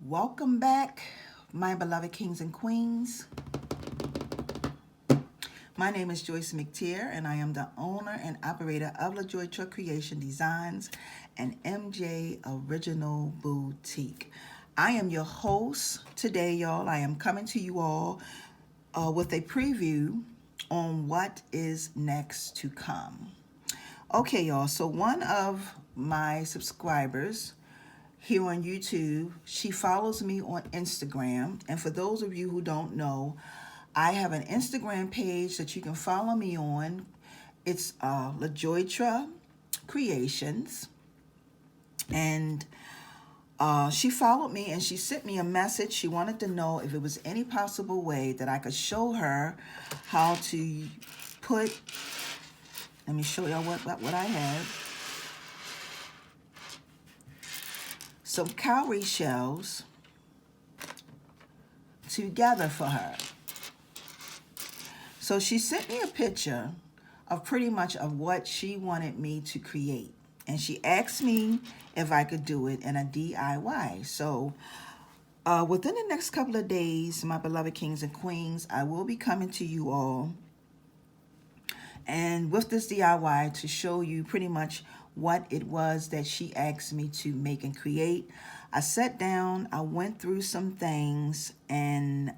Welcome back, my beloved kings and queens. My name is Joyce McTier, and I am the owner and operator of LaJoytra Creation Designs and MJ Original Boutique. I am your host today, y'all. I am coming to you all with a preview on what is next to come. Okay, y'all, so one of my subscribers here on YouTube, she follows me on Instagram. And for those of you who don't know, I have an Instagram page that you can follow me on. It's LaJoytra Creations. And she followed me and she sent me a message. She wanted to know if it was any possible way that I could show her how to put, let me show y'all what I have. Some cowrie shells together for her. So she sent me a picture of pretty much of what she wanted me to create. And she asked me if I could do it in a DIY. So within the next couple of days, my beloved kings and queens, I will be coming to you all and with this DIY to show you pretty much what it was that she asked me to make and create. I sat down, I went through some things, and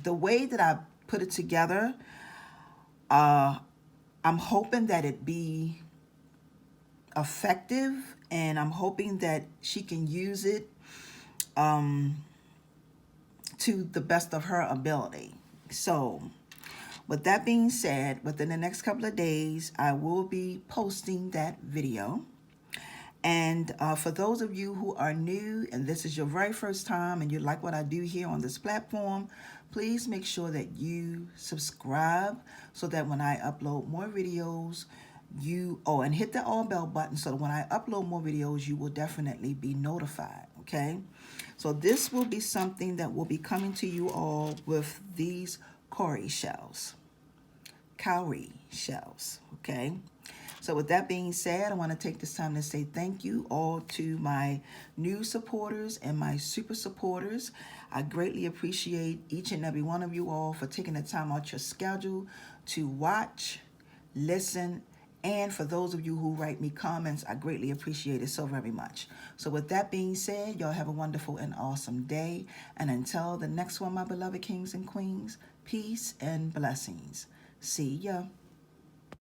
the way that I put it together, I'm hoping that it be effective, and I'm hoping that she can use it to the best of her ability. So with that being said, within the next couple of days, I will be posting that video. And for those of you who are new and this is your very first time and you like what I do here on this platform, please make sure that you subscribe so that when I upload more videos, and hit the all bell button so that when I upload more videos, you will definitely be notified, okay? So this will be something that will be coming to you all with these cowrie shells, okay? So with that being said, I want to take this time to say thank you all to my new supporters and my super supporters. I greatly appreciate each and every one of you all for taking the time out your schedule to watch, listen, and for those of you who write me comments, I greatly appreciate it so very much. So with that being said, y'all have a wonderful and awesome day. And until the next one, my beloved kings and queens, peace and blessings. See ya.